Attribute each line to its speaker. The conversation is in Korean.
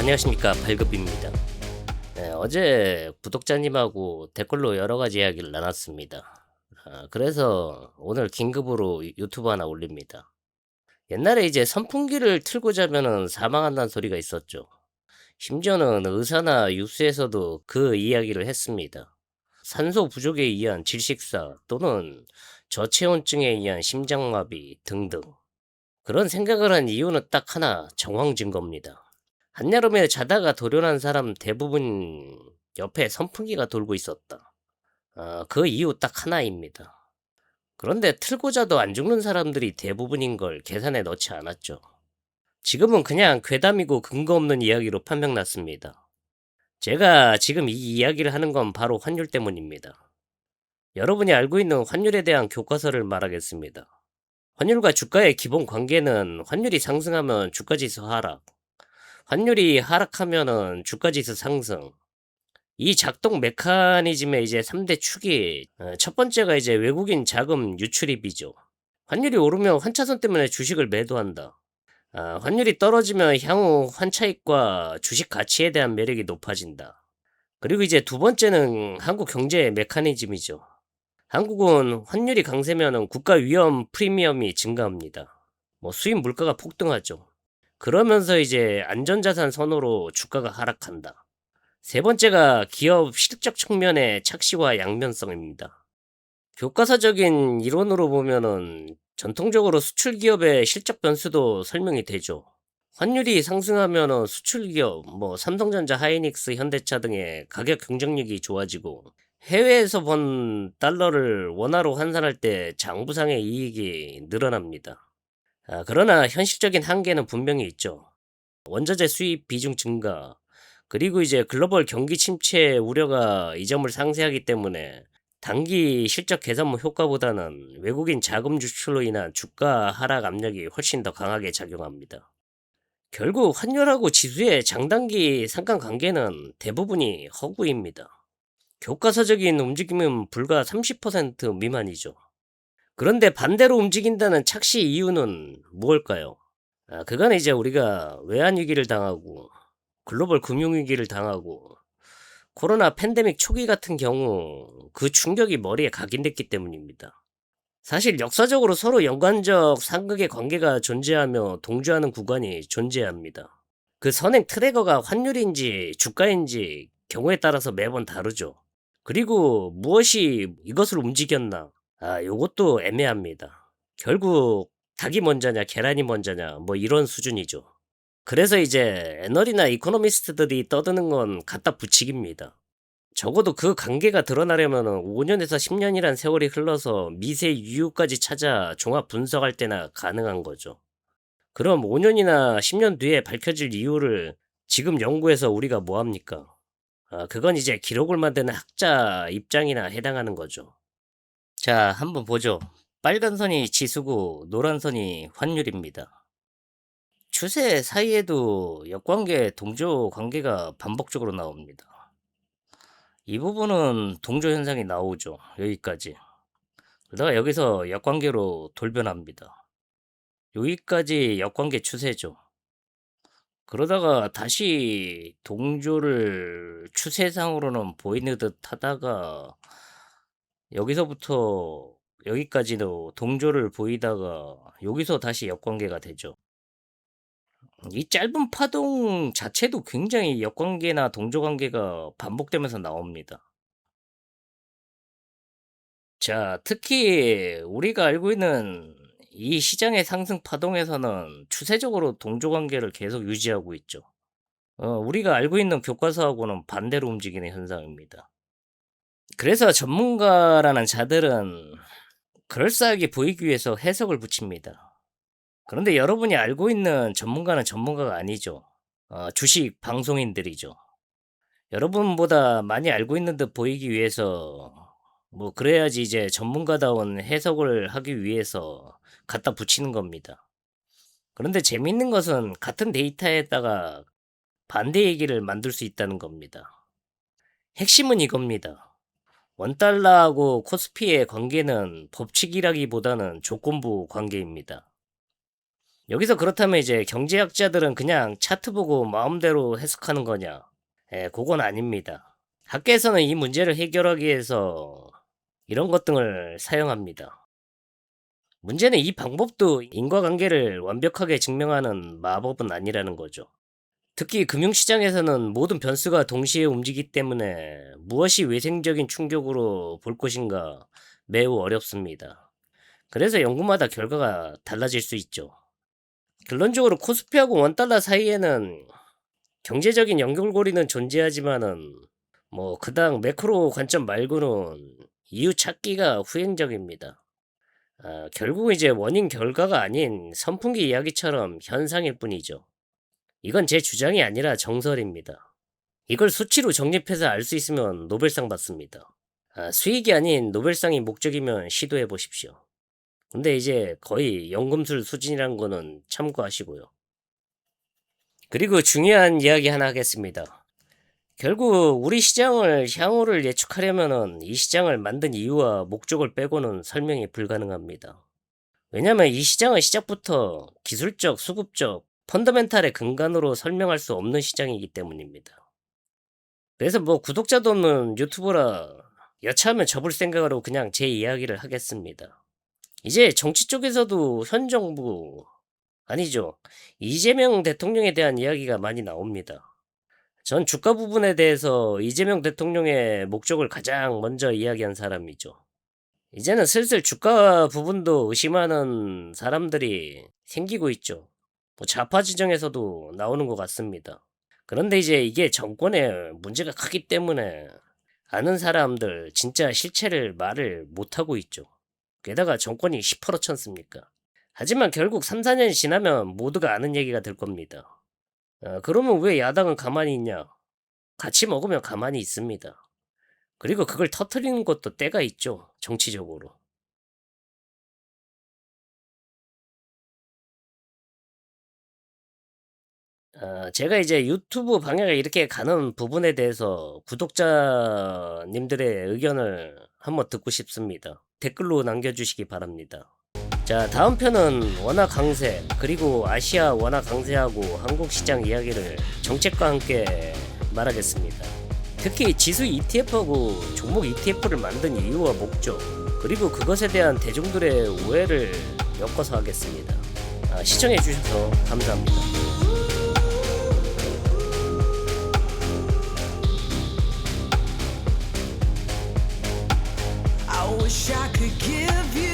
Speaker 1: 안녕하십니까, 발급입니다. 네, 어제 구독자님하고 댓글로 여러 가지 이야기를 나눴습니다. 그래서 오늘 긴급으로 유튜브 하나 올립니다. 옛날에 이제 선풍기를 틀고 자면은 사망한다는 소리가 있었죠. 심지어는 의사나 뉴스에서도 그 이야기를 했습니다. 산소 부족에 의한 질식사 또는 저체온증에 의한 심장마비 등등. 그런 생각을 한 이유는 딱 하나, 정황 증거입니다. 한여름에 자다가 돌연한 사람 대부분 옆에 선풍기가 돌고 있었다. 그 이유 딱 하나입니다. 그런데 틀고 자도 안 죽는 사람들이 대부분인 걸 계산에 넣지 않았죠. 지금은 그냥 괴담이고 근거 없는 이야기로 판명났습니다. 제가 지금 이 이야기를 하는 건 바로 환율 때문입니다. 여러분이 알고 있는 환율에 대한 교과서를 말하겠습니다. 환율과 주가의 기본 관계는 환율이 상승하면 주가지수 하락, 환율이 하락하면은 주가지수 상승. 이 작동 메커니즘의 이제 3대 축이, 첫 번째가 이제 외국인 자금 유출입이죠. 환율이 오르면 환차손 때문에 주식을 매도한다. 환율이 떨어지면 향후 환차익과 주식 가치에 대한 매력이 높아진다. 그리고 이제 두 번째는 한국 경제의 메커니즘이죠. 한국은 환율이 강세면 국가 위험 프리미엄이 증가합니다. 뭐 수입 물가가 폭등하죠. 그러면서 이제 안전자산 선호로 주가가 하락한다. 세 번째가 기업 실적 측면의 착시와 양면성입니다. 교과서적인 이론으로 보면은 전통적으로 수출 기업의 실적 변수도 설명이 되죠. 환율이 상승하면은 수출 기업, 뭐 삼성전자, 하이닉스, 현대차 등의 가격 경쟁력이 좋아지고 해외에서 번 달러를 원화로 환산할 때 장부상의 이익이 늘어납니다. 그러나 현실적인 한계는 분명히 있죠. 원자재 수입 비중 증가, 그리고 이제 글로벌 경기 침체 우려가 이 점을 상쇄하기 때문에 단기 실적 개선 효과보다는 외국인 자금 유출로 인한 주가 하락 압력이 훨씬 더 강하게 작용합니다. 결국 환율하고 지수의 장단기 상관관계는 대부분이 허구입니다. 교과서적인 움직임은 불과 30% 미만이죠. 그런데 반대로 움직인다는 착시 이유는 무엇일까요? 그건 이제 우리가 외환위기를 당하고 글로벌 금융위기를 당하고 코로나 팬데믹 초기 같은 경우 그 충격이 머리에 각인됐기 때문입니다. 사실 역사적으로 서로 연관적 상극의 관계가 존재하며 동조하는 구간이 존재합니다. 그 선행 트래거가 환율인지 주가인지 경우에 따라서 매번 다르죠. 그리고 무엇이 이것을 움직였나? 요것도 애매합니다. 결국 닭이 먼저냐 계란이 먼저냐 뭐 이런 수준이죠. 그래서 이제 애널이나 이코노미스트들이 떠드는 건 갖다 붙이기입니다. 적어도 그 관계가 드러나려면 5년에서 10년이란 세월이 흘러서 미세 유효까지 찾아 종합 분석할 때나 가능한 거죠. 그럼 5년이나 10년 뒤에 밝혀질 이유를 지금 연구해서 우리가 뭐 합니까? 그건 이제 기록을 만드는 학자 입장이나 해당하는 거죠. 자, 한번 보죠. 빨간 선이 지수고 노란 선이 환율입니다. 추세 사이에도 역관계, 동조 관계가 반복적으로 나옵니다. 이 부분은 동조 현상이 나오죠. 여기까지. 그러다가 여기서 역관계로 돌변합니다. 여기까지 역관계 추세죠. 그러다가 다시 동조를 추세상으로는 보이는 듯 하다가 여기서부터 여기까지도 동조를 보이다가 여기서 다시 역관계가 되죠. 이 짧은 파동 자체도 굉장히 역관계나 동조관계가 반복되면서 나옵니다. 자, 특히 우리가 알고 있는 이 시장의 상승 파동에서는 추세적으로 동조관계를 계속 유지하고 있죠. 우리가 알고 있는 교과서하고는 반대로 움직이는 현상입니다. 그래서 전문가라는 자들은 그럴싸하게 보이기 위해서 해석을 붙입니다. 그런데 여러분이 알고 있는 전문가는 전문가가 아니죠. 주식 방송인들이죠. 여러분보다 많이 알고 있는 듯 보이기 위해서 뭐 그래야지 이제 전문가다운 해석을 하기 위해서 갖다 붙이는 겁니다. 그런데 재밌는 것은 같은 데이터에다가 반대 얘기를 만들 수 있다는 겁니다. 핵심은 이겁니다. 원달러하고 코스피의 관계는 법칙이라기보다는 조건부 관계입니다. 여기서 그렇다면 이제 경제학자들은 그냥 차트 보고 마음대로 해석하는 거냐? 그건 아닙니다. 학계에서는 이 문제를 해결하기 위해서 이런 것 등을 사용합니다. 문제는 이 방법도 인과관계를 완벽하게 증명하는 마법은 아니라는 거죠. 특히 금융시장에서는 모든 변수가 동시에 움직이기 때문에 무엇이 외생적인 충격으로 볼 것인가 매우 어렵습니다. 그래서 연구마다 결과가 달라질 수 있죠. 결론적으로 코스피하고 원달러 사이에는 경제적인 연결고리는 존재하지만은 그당 매크로 관점 말고는 이유 찾기가 후행적입니다. 결국 이제 원인 결과가 아닌 선풍기 이야기처럼 현상일 뿐이죠. 이건 제 주장이 아니라 정설입니다. 이걸 수치로 정립해서 알 수 있으면 노벨상 받습니다. 수익이 아닌 노벨상이 목적이면 시도해 보십시오. 근데 이제 거의 연금술 수준이란 거는 참고하시고요. 그리고 중요한 이야기 하나 하겠습니다. 결국 우리 시장을 향후를 예측하려면은 이 시장을 만든 이유와 목적을 빼고는 설명이 불가능합니다. 왜냐면 이 시장은 시작부터 기술적, 수급적, 펀더멘탈의 근간으로 설명할 수 없는 시장이기 때문입니다. 그래서 구독자도 없는 유튜브라 여차하면 접을 생각으로 그냥 제 이야기를 하겠습니다. 이제 정치 쪽에서도 현 정부, 아니죠, 이재명 대통령에 대한 이야기가 많이 나옵니다. 전 주가 부분에 대해서 이재명 대통령의 목적을 가장 먼저 이야기한 사람이죠. 이제는 슬슬 주가 부분도 의심하는 사람들이 생기고 있죠. 좌파 지정에서도 나오는 것 같습니다. 그런데 이제 이게 정권에 문제가 크기 때문에 아는 사람들 진짜 실체를 말을 못하고 있죠. 게다가 정권이 시퍼렇지 않습니까? 하지만 결국 3, 4년이 지나면 모두가 아는 얘기가 될 겁니다. 그러면 왜 야당은 가만히 있냐? 같이 먹으면 가만히 있습니다. 그리고 그걸 터트리는 것도 때가 있죠. 정치적으로. 제가 이제 유튜브 방향을 이렇게 가는 부분에 대해서 구독자님들의 의견을 한번 듣고 싶습니다. 댓글로 남겨주시기 바랍니다. 자, 다음 편은 원화 강세, 그리고 아시아 원화 강세하고 한국 시장 이야기를 정책과 함께 말하겠습니다. 특히 지수 ETF하고 종목 ETF를 만든 이유와 목적, 그리고 그것에 대한 대중들의 오해를 엮어서 하겠습니다. 시청해주셔서 감사합니다.
Speaker 2: I wish I could give you